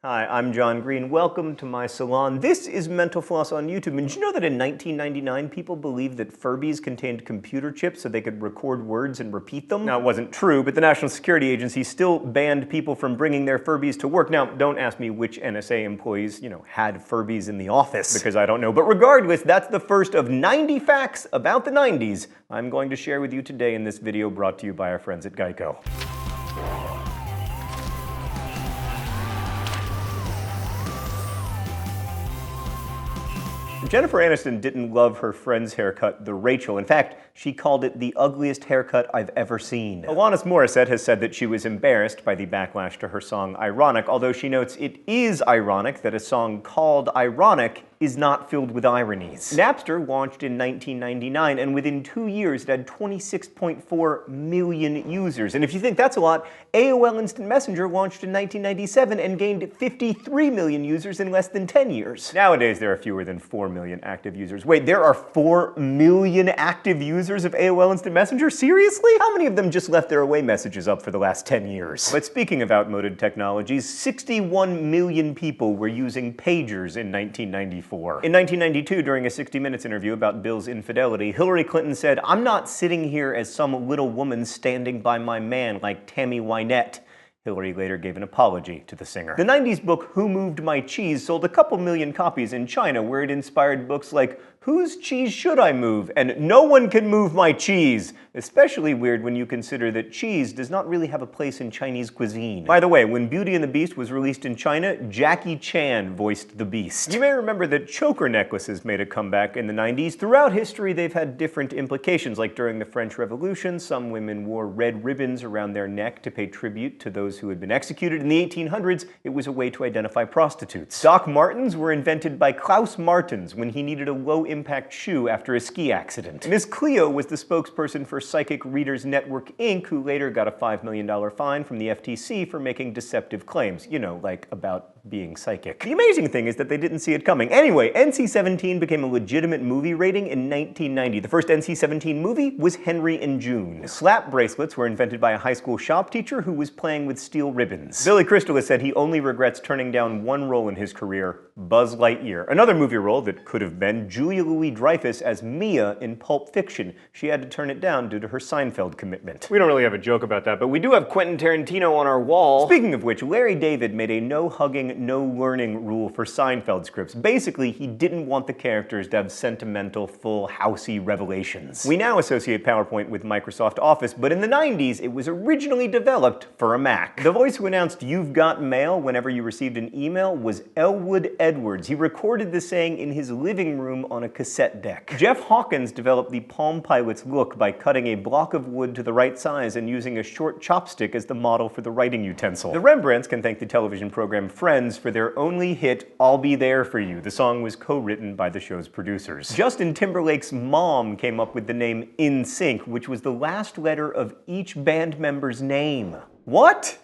Hi, I'm John Green. Welcome to my salon. This is Mental Floss on YouTube. And did you know that in 1999, people believed that Furbies contained computer chips so they could record words and repeat them? Now, it wasn't true, but the National Security Agency still banned people from bringing their Furbies to work. Now, don't ask me which NSA employees, had Furbies in the office, because I don't know. But regardless, that's the first of 90 facts about the 90s I'm going to share with you today in this video brought to you by our friends at Geico. Jennifer Aniston didn't love her friend's haircut, the Rachel. In fact, she called it the ugliest haircut I've ever seen. Alanis Morissette has said that she was embarrassed by the backlash to her song Ironic, although she notes it is ironic that a song called Ironic is not filled with ironies. Napster launched in 1999, and within 2 years it had 26.4 million users. And if you think that's a lot, AOL Instant Messenger launched in 1997 and gained 53 million users in less than 10 years. Nowadays there are fewer than 4 million active users. Wait, there are 4 million active users of AOL Instant Messenger? Seriously? How many of them just left their away messages up for the last 10 years? But speaking of outmoded technologies, 61 million people were using pagers in 1994. In 1992, during a 60 Minutes interview about Bill's infidelity, Hillary Clinton said, "I'm not sitting here as some little woman standing by my man like Tammy Wynette." Hillary later gave an apology to the singer. The 90s book Who Moved My Cheese sold a couple million copies in China, where it inspired books like Whose Cheese Should I Move? And No One Can Move My Cheese. Especially weird when you consider that cheese does not really have a place in Chinese cuisine. By the way, when Beauty and the Beast was released in China, Jackie Chan voiced the Beast. You may remember that choker necklaces made a comeback in the 90s. Throughout history, they've had different implications, like during the French Revolution, some women wore red ribbons around their neck to pay tribute to those who had been executed. In the 1800s, it was a way to identify prostitutes. Doc Martens were invented by Klaus Martens when he needed a low-impact shoe after a ski accident. Miss Cleo was the spokesperson for Psychic Readers Network, Inc., who later got a $5 million fine from the FTC for making deceptive claims, like about being psychic. The amazing thing is that they didn't see it coming. Anyway, NC-17 became a legitimate movie rating in 1990. The first NC-17 movie was Henry and June. Slap bracelets were invented by a high school shop teacher who was playing with steel ribbons. Billy Crystal has said he only regrets turning down one role in his career, Buzz Lightyear. Another movie role that could have been Julia Louis-Dreyfus as Mia in Pulp Fiction. She had to turn it down due to her Seinfeld commitment. We don't really have a joke about that, but we do have Quentin Tarantino on our wall. Speaking of which, Larry David made a no-hugging, no-learning rule for Seinfeld scripts. Basically, he didn't want the characters to have sentimental, full, housey revelations. We now associate PowerPoint with Microsoft Office, but in the 90s, it was originally developed for a Mac. The voice who announced "You've got mail" whenever you received an email was Elwood Edwards. He recorded the saying in his living room on a cassette deck. Jeff Hawkins developed the Palm Pilot's look by cutting a block of wood to the right size and using a short chopstick as the model for the writing utensil. The Rembrandts can thank the television program Friends for their only hit, "I'll Be There For You." The song was co-written by the show's producers. Justin Timberlake's mom came up with the name NSYNC, which was the last letter of each band member's name. What?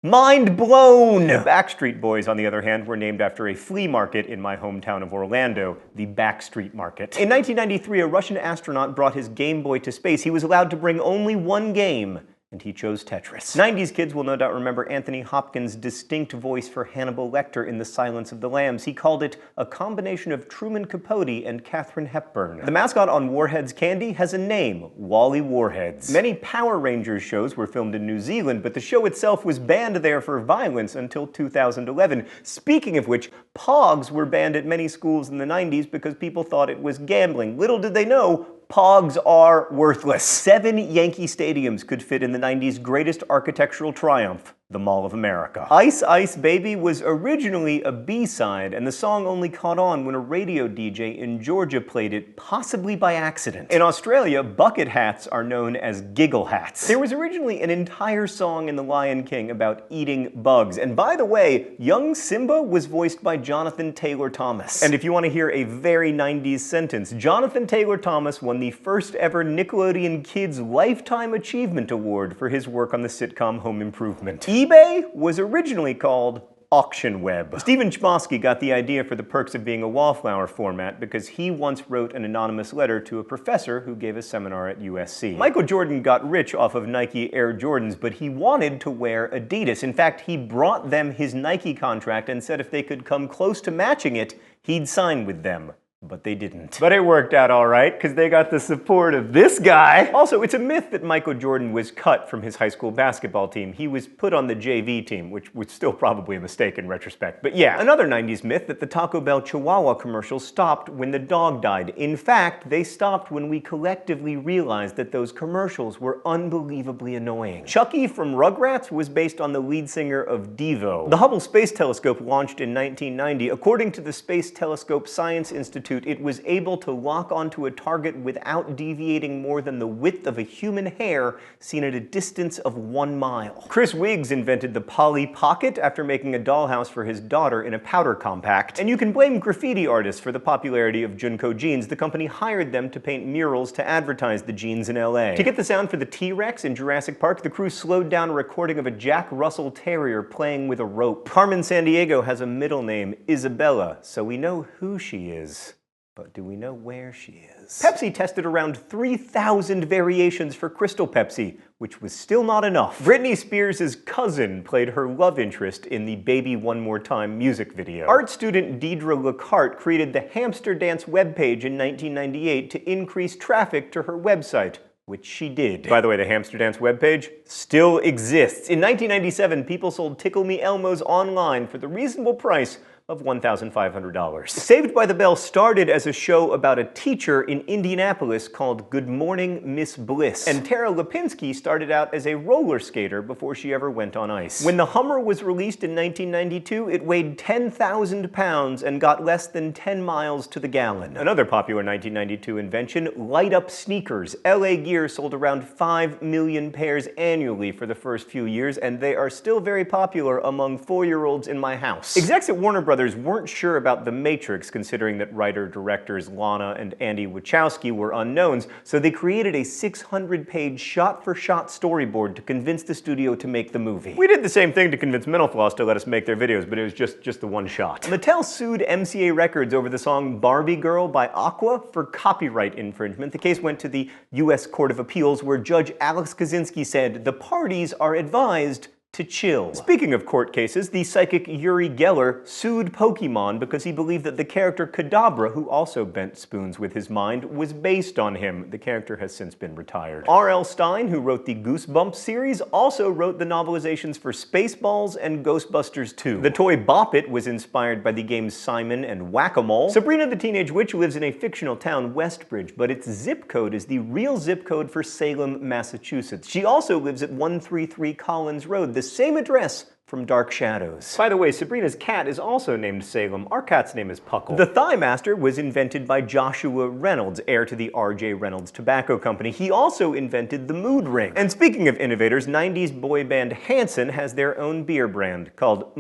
Mind blown! The Backstreet Boys, on the other hand, were named after a flea market in my hometown of Orlando, the Backstreet Market. In 1993, a Russian astronaut brought his Game Boy to space. He was allowed to bring only one game, and he chose Tetris. 90s kids will no doubt remember Anthony Hopkins' distinct voice for Hannibal Lecter in The Silence of the Lambs. He called it a combination of Truman Capote and Katharine Hepburn. The mascot on Warheads candy has a name, Wally Warheads. Many Power Rangers shows were filmed in New Zealand, but the show itself was banned there for violence until 2011. Speaking of which, Pogs were banned at many schools in the 90s because people thought it was gambling. Little did they know, Pogs are worthless. 7 Yankee stadiums could fit in the 90s' greatest architectural triumph, the Mall of America. Ice Ice Baby was originally a B-side, and the song only caught on when a radio DJ in Georgia played it, possibly by accident. In Australia, bucket hats are known as giggle hats. There was originally an entire song in The Lion King about eating bugs, and by the way, young Simba was voiced by Jonathan Taylor Thomas. And if you want to hear a very 90s sentence, Jonathan Taylor Thomas won the first ever Nickelodeon Kids Lifetime Achievement Award for his work on the sitcom Home Improvement. eBay was originally called auction web. Stephen Chbosky got the idea for the perks of being a wallflower format because he once wrote an anonymous letter to a professor who gave a seminar at USC. Michael Jordan got rich off of Nike Air Jordans, but he wanted to wear Adidas. In fact, he brought them his Nike contract and said if they could come close to matching it, he'd sign with them. But they didn't. But it worked out all right, because they got the support of this guy. Also, it's a myth that Michael Jordan was cut from his high school basketball team. He was put on the JV team, which was still probably a mistake in retrospect. But yeah, another 90s myth that the Taco Bell Chihuahua commercials stopped when the dog died. In fact, they stopped when we collectively realized that those commercials were unbelievably annoying. Chucky from Rugrats was based on the lead singer of Devo. The Hubble Space Telescope launched in 1990. According to the Space Telescope Science Institute, it was able to lock onto a target without deviating more than the width of a human hair seen at a distance of 1 mile. Chris Wiggs invented the Polly Pocket after making a dollhouse for his daughter in a powder compact. And you can blame graffiti artists for the popularity of Junko jeans. The company hired them to paint murals to advertise the jeans in LA. To get the sound for the T-Rex in Jurassic Park, the crew slowed down a recording of a Jack Russell Terrier playing with a rope. Carmen Sandiego has a middle name, Isabella, so we know who she is. But do we know where she is? Pepsi tested around 3,000 variations for Crystal Pepsi, which was still not enough. Britney Spears' cousin played her love interest in the Baby One More Time music video. Art student Deidre Lockhart created the Hamster Dance webpage in 1998 to increase traffic to her website, which she did. By the way, the Hamster Dance webpage still exists. In 1997, people sold Tickle Me Elmos online for the reasonable price of $1,500. Saved by the Bell started as a show about a teacher in Indianapolis called Good Morning, Miss Bliss. And Tara Lipinski started out as a roller skater before she ever went on ice. When the Hummer was released in 1992, it weighed 10,000 pounds and got less than 10 miles to the gallon. Another popular 1992 invention, light-up sneakers. LA Gear sold around 5 million pairs annually for the first few years, and they are still very popular among 4-year-olds in my house. Execs at Warner Brothers weren't sure about The Matrix, considering that writer-directors Lana and Andy Wachowski were unknowns, so they created a 600-page shot-for-shot storyboard to convince the studio to make the movie. We did the same thing to convince Mental Floss to let us make their videos, but it was just the one shot. Mattel sued MCA Records over the song Barbie Girl by Aqua for copyright infringement. The case went to the U.S. Court of Appeals, where Judge Alex Kaczynski said the parties are advised to chill. Speaking of court cases, the psychic Uri Geller sued Pokemon because he believed that the character Kadabra, who also bent spoons with his mind, was based on him. The character has since been retired. R.L. Stine, who wrote the Goosebumps series, also wrote the novelizations for Spaceballs and Ghostbusters 2. The toy Bop It was inspired by the games Simon and Whack-A-Mole. Sabrina the Teenage Witch lives in a fictional town, Westbridge, but its zip code is the real zip code for Salem, Massachusetts. She also lives at 133 Collins Road, the same address from Dark Shadows. By the way, Sabrina's cat is also named Salem. Our cat's name is Puckle. The Thigh Master was invented by Joshua Reynolds, heir to the R.J. Reynolds Tobacco Company. He also invented the mood ring. And speaking of innovators, 90s boy band Hanson has their own beer brand called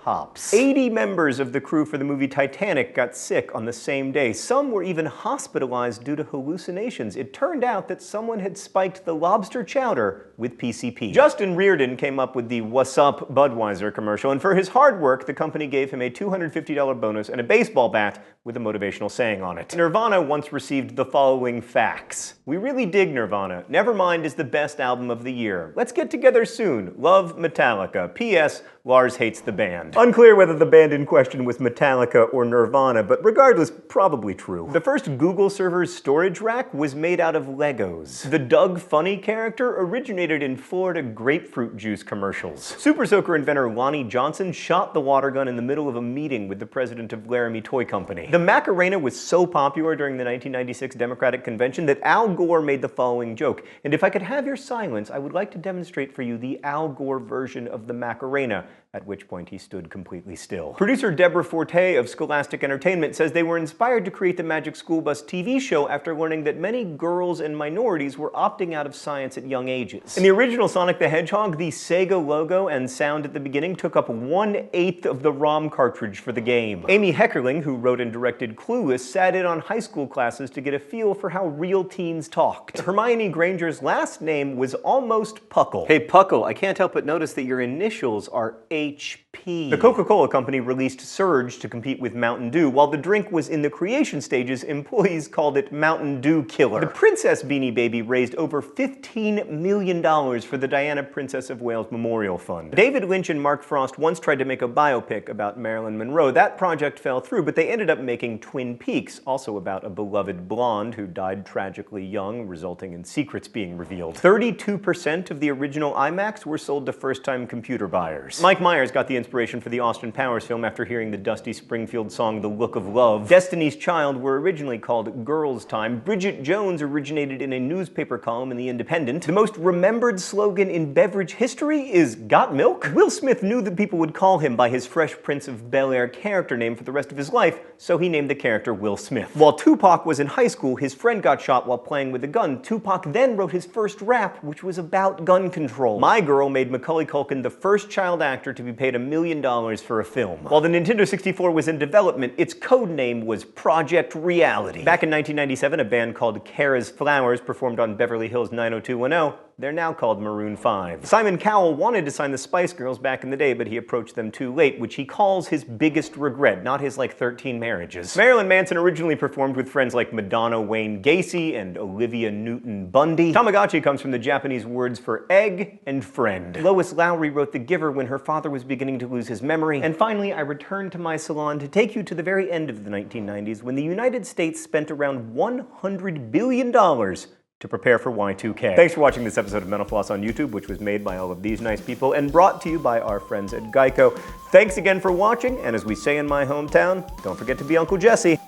Hops. 80 members of the crew for the movie Titanic got sick on the same day. Some were even hospitalized due to hallucinations. It turned out that someone had spiked the lobster chowder with PCP. Justin Reardon came up with the What's Up Budweiser commercial, and for his hard work, the company gave him a $250 bonus and a baseball bat with a motivational saying on it. Nirvana once received the following facts. We really dig Nirvana. Nevermind is the best album of the year. Let's get together soon. Love, Metallica. P.S. Lars hates the band. Unclear whether the band in question was Metallica or Nirvana, but regardless, probably true. The first Google server's storage rack was made out of Legos. The Doug Funny character originated in Florida grapefruit juice commercials. Super Soaker inventor Lonnie Johnson shot the water gun in the middle of a meeting with the president of Laramie Toy Company. The Macarena was so popular during the 1996 Democratic Convention that Al Gore made the following joke. And if I could have your silence, I would like to demonstrate for you the Al Gore version of the Macarena, at which point he stood completely still. Producer Deborah Forte of Scholastic Entertainment says they were inspired to create the Magic School Bus TV show after learning that many girls and minorities were opting out of science at young ages. In the original Sonic the Hedgehog, the Sega logo and sound at the beginning took up 1/8 of the ROM cartridge for the game. Amy Heckerling, who wrote and directed Clueless, sat in on high school classes to get a feel for how real teens talked. Hermione Granger's last name was almost Puckle. Hey Puckle, I can't help but notice that your initials are HP. pee. The Coca-Cola company released Surge to compete with Mountain Dew. While the drink was in the creation stages, employees called it Mountain Dew Killer. The Princess Beanie Baby raised over $15 million for the Diana Princess of Wales Memorial Fund. David Lynch and Mark Frost once tried to make a biopic about Marilyn Monroe. That project fell through, but they ended up making Twin Peaks, also about a beloved blonde who died tragically young, resulting in secrets being revealed. 32% of the original iMacs were sold to first-time computer buyers. Mike Myers got the inspiration for the Austin Powers film after hearing the Dusty Springfield song The Look of Love. Destiny's Child were originally called Girls' Time. Bridget Jones originated in a newspaper column in The Independent. The most remembered slogan in beverage history is "Got milk?" Will Smith knew that people would call him by his Fresh Prince of Bel-Air character name for the rest of his life, so he named the character Will Smith. While Tupac was in high school, his friend got shot while playing with a gun. Tupac then wrote his first rap, which was about gun control. My Girl made Macaulay Culkin the first child actor to be paid $1 million for a film. While the Nintendo 64 was in development, its code name was Project Reality. Back in 1997, a band called Kara's Flowers performed on Beverly Hills 90210. They're now called Maroon 5. Simon Cowell wanted to sign the Spice Girls back in the day, but he approached them too late, which he calls his biggest regret, not his 13 marriages. Marilyn Manson originally performed with friends like Madonna Wayne Gacy and Olivia Newton-Bundy. Tamagotchi comes from the Japanese words for egg and friend. Lois Lowry wrote The Giver when her father was beginning to lose his memory. And finally, I returned to my salon to take you to the very end of the 1990s, when the United States spent around $100 billion to prepare for Y2K. Thanks for watching this episode of Mental Floss on YouTube, which was made by all of these nice people and brought to you by our friends at Geico. Thanks again for watching, and as we say in my hometown, don't forget to be Uncle Jesse.